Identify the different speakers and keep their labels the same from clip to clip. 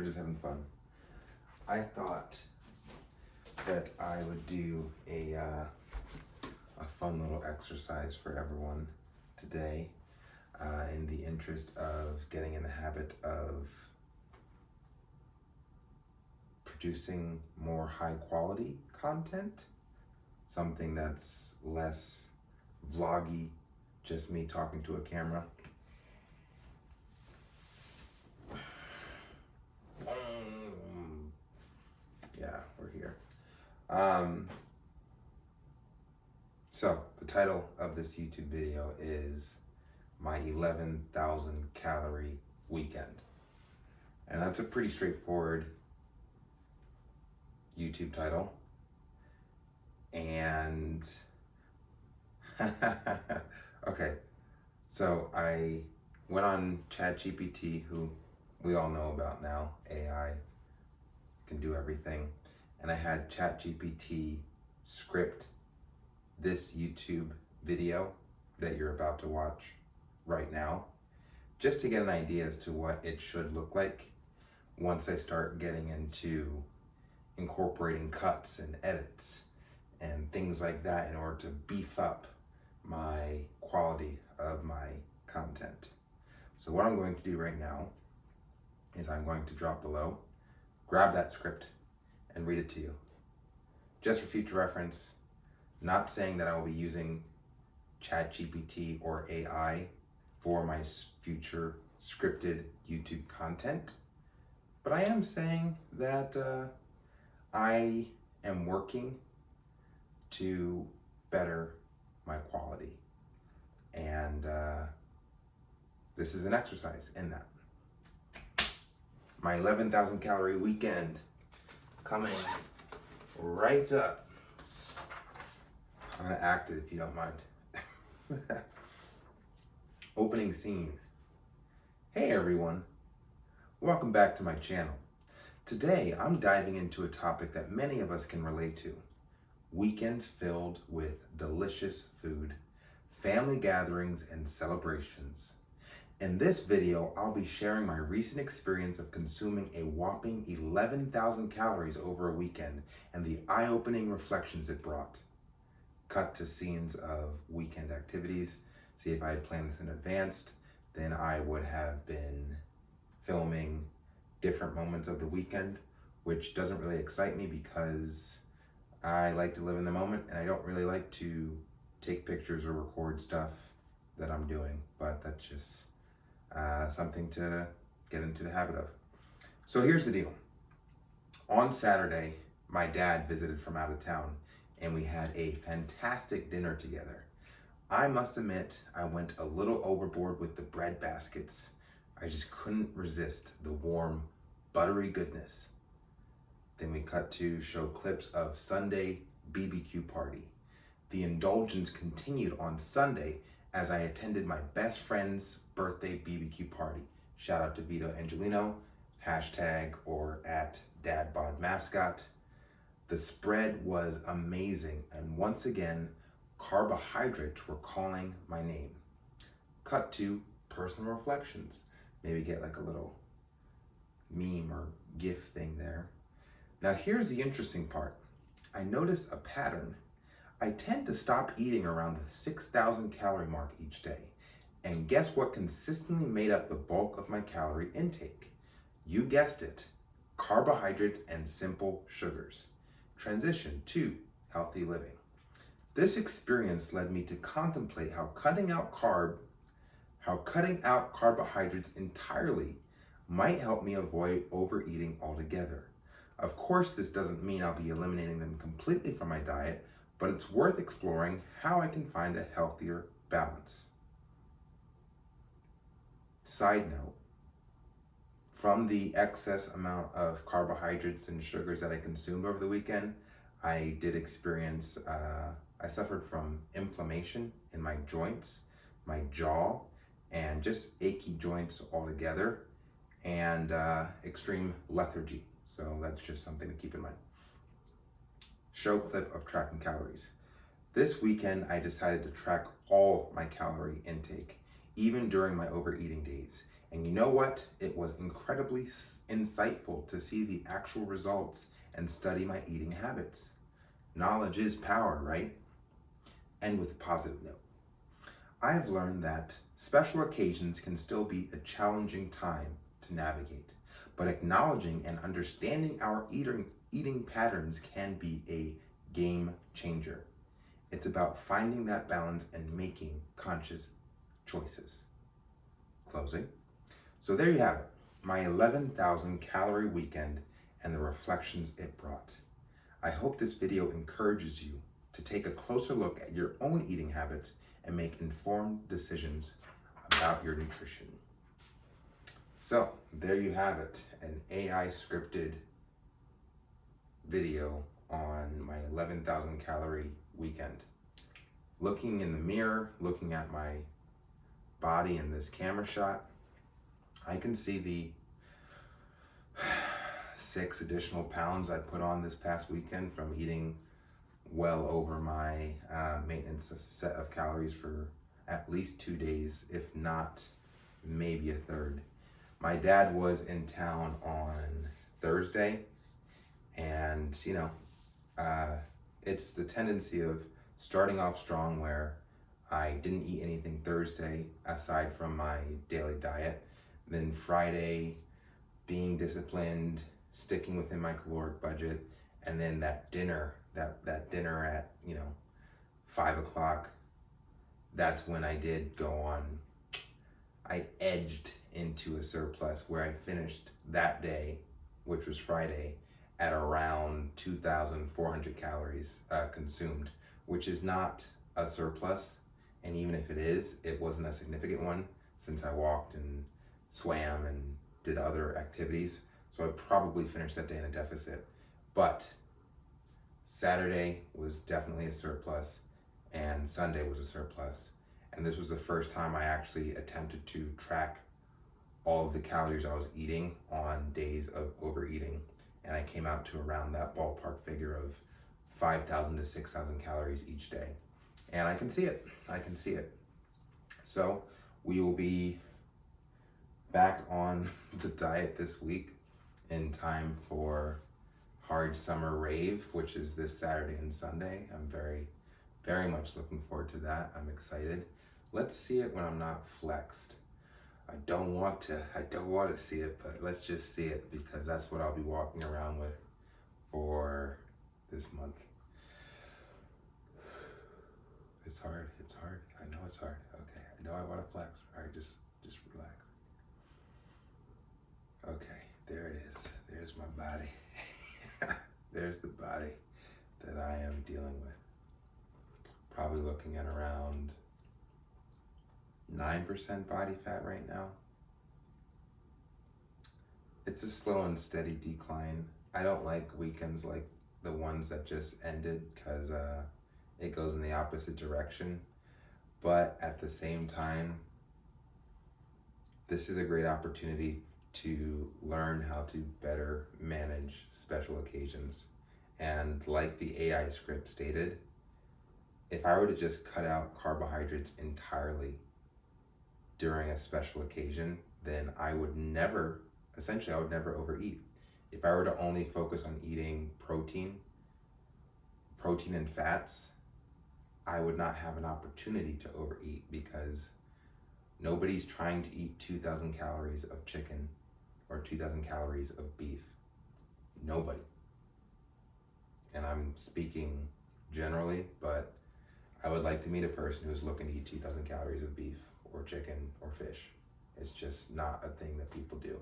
Speaker 1: We're just having fun. I thought that I would do a fun little exercise for everyone today in the interest of getting in the habit of producing more high quality content, something that's less vloggy, just me talking to a camera. Yeah, we're here. So the title of this YouTube video is my 11,000 calorie weekend. And that's a pretty straightforward YouTube title. And okay, so I went on ChatGPT, who we all know about now. AI can do everything. And I had ChatGPT script this YouTube video that you're about to watch right now, just to get an idea as to what it should look like once I start getting into incorporating cuts and edits and things like that in order to beef up my quality of my content. So what I'm going to do right now is I'm going to drop below, grab that script, and read it to you. Just for future reference, not saying that I will be using ChatGPT or AI for my future scripted YouTube content, but I am saying that I am working to better my quality, and this is an exercise in that. My 11,000 calorie weekend coming right up. I'm gonna act it if you don't mind. Opening scene. Hey everyone, welcome back to my channel. Today I'm diving into a topic that many of us can relate to. Weekends filled with delicious food, family gatherings, and celebrations. In this video, I'll be sharing my recent experience of consuming a whopping 11,000 calories over a weekend and the eye-opening reflections it brought. Cut to scenes of weekend activities. See, if I had planned this in advance, then I would have been filming different moments of the weekend, which doesn't really excite me because I like to live in the moment and I don't really like to take pictures or record stuff that I'm doing, but that's just something to get into the habit of. So here's the deal. On Saturday, my dad visited from out of town and we had a fantastic dinner together. I must admit, I went a little overboard with the bread baskets. I just couldn't resist the warm, buttery goodness. Then we cut to show clips of Sunday BBQ party. The indulgence continued on Sunday as I attended my best friend's birthday BBQ party. Shout out to Vito Angelino, hashtag or at DadBodMascot. The spread was amazing, and once again, carbohydrates were calling my name. Cut to personal reflections. Maybe get like a little meme or GIF thing there. Now here's the interesting part. I noticed a pattern. I tend to stop eating around the 6,000 calorie mark each day. And guess what consistently made up the bulk of my calorie intake? You guessed it, carbohydrates and simple sugars. Transition to healthy living. This experience led me to contemplate how cutting out carbohydrates entirely might help me avoid overeating altogether. Of course, this doesn't mean I'll be eliminating them completely from my diet, but it's worth exploring how I can find a healthier balance. Side note, from the excess amount of carbohydrates and sugars that I consumed over the weekend, I did experience, I suffered from inflammation in my joints, my jaw, and just achy joints altogether, and extreme lethargy. So that's just something to keep in mind. Show clip of tracking calories. This weekend, I decided to track all my calorie intake, even during my overeating days, And you know what? It was incredibly insightful to see the actual results and study my eating habits. Knowledge is power, right? And with a positive note, I have learned that special occasions can still be a challenging time to navigate, but acknowledging and understanding our eating patterns can be a game changer. It's about finding that balance and making conscious choices. Closing. So there you have it, my 11,000 calorie weekend and the reflections it brought. I hope this video encourages you to take a closer look at your own eating habits and make informed decisions about your nutrition. So there you have it, an AI scripted video on my 11,000 calorie weekend. Looking in the mirror, looking at my body in this camera shot, I can see the 6 additional pounds I put on this past weekend from eating well over my maintenance set of calories for at least 2 days, if not maybe a third. My dad was in town on Thursday, and it's the tendency of starting off strong where I didn't eat anything Thursday aside from my daily diet. Then Friday, being disciplined, sticking within my caloric budget, and then that dinner at 5 o'clock. That's when I did go on. I edged into a surplus where I finished that day, which was Friday, at around 2,400 calories consumed, which is not a surplus. And even if it is, it wasn't a significant one since I walked and swam and did other activities. So I probably finished that day in a deficit. But Saturday was definitely a surplus and Sunday was a surplus. And this was the first time I actually attempted to track all of the calories I was eating on days of overeating. And I came out to around that ballpark figure of 5,000 to 6,000 calories each day. And I can see it. So we will be back on the diet this week in time for Hard Summer Rave, which is this Saturday and Sunday. I'm very, very much looking forward to that. I'm excited. Let's see it when I'm not flexed. I don't want to see it, but let's just see it because that's what I'll be walking around with for this month. It's hard. I know it's hard. Okay, I know I want to flex. All right, just relax. Okay, there it is. There's my body. There's the body that I am dealing with. Probably looking at around 9% body fat right now. It's a slow and steady decline. I don't like weekends like the ones that just ended because it goes in the opposite direction. But at the same time, this is a great opportunity to learn how to better manage special occasions. And like the AI script stated, if I were to just cut out carbohydrates entirely during a special occasion, then I would never overeat. If I were to only focus on eating protein and fats, I would not have an opportunity to overeat because nobody's trying to eat 2,000 calories of chicken or 2,000 calories of beef. Nobody. And I'm speaking generally, but I would like to meet a person who's looking to eat 2,000 calories of beef or chicken or fish. It's just not a thing that people do.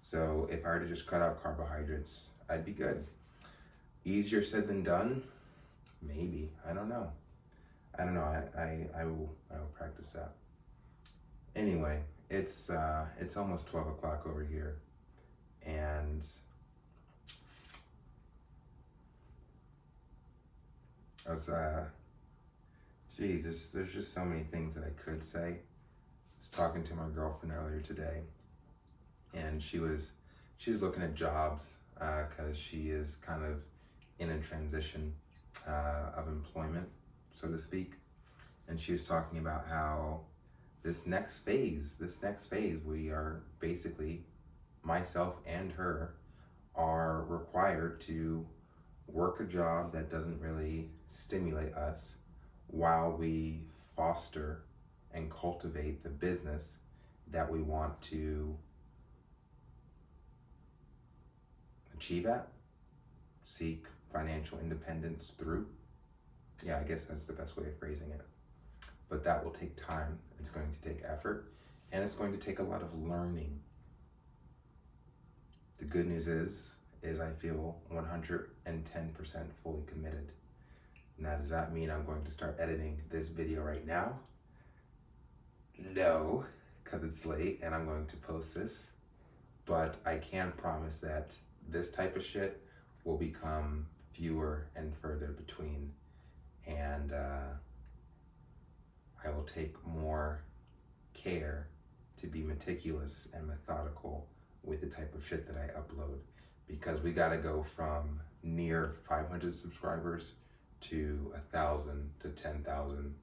Speaker 1: So if I were to just cut out carbohydrates, I'd be good. Easier said than done? Maybe. I don't know. I will practice that. Anyway, it's almost 12 o'clock over here. And I was, there's just so many things that I could say. I was talking to my girlfriend earlier today, and she was looking at jobs because she is kind of in a transition of employment, so to speak. And she was talking about how this next phase, we are basically, myself and her, are required to work a job that doesn't really stimulate us while we foster and cultivate the business that we want to achieve at, seek financial independence through. Yeah, I guess that's the best way of phrasing it. But that will take time, it's going to take effort, and it's going to take a lot of learning. The good news is I feel 110% fully committed. Now, does that mean I'm going to start editing this video right now? No, because it's late and I'm going to post this. But I can promise that this type of shit will become fewer and further between. And I will take more care to be meticulous and methodical with the type of shit that I upload, because we gotta go from near 500 subscribers to 1,000 to 10,000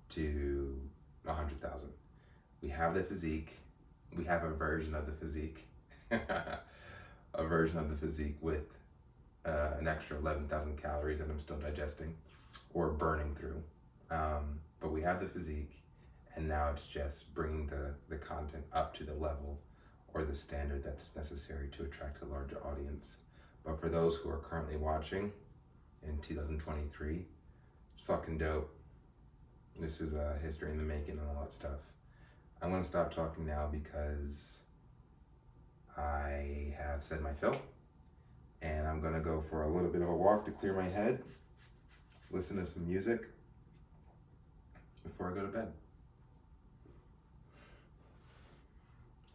Speaker 1: to 100,000. We have the physique. We have a version of the physique, a version of the physique with an extra 11,000 calories that I'm still digesting or burning through. But we have the physique, and now it's just bringing the content up to the level or the standard that's necessary to attract a larger audience. But for those who are currently watching in 2023, it's fucking dope. This is a history in the making and all that stuff. I'm gonna stop talking now because I have said my fill, and I'm gonna go for a little bit of a walk to clear my head, listen to some music before I go to bed.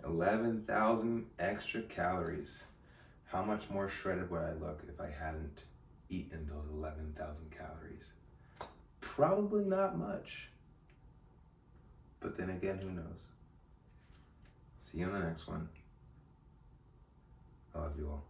Speaker 1: 11,000 extra calories. How much more shredded would I look if I hadn't eaten those 11,000 calories? Probably not much. But then again, who knows? See you in the next one. I love you all.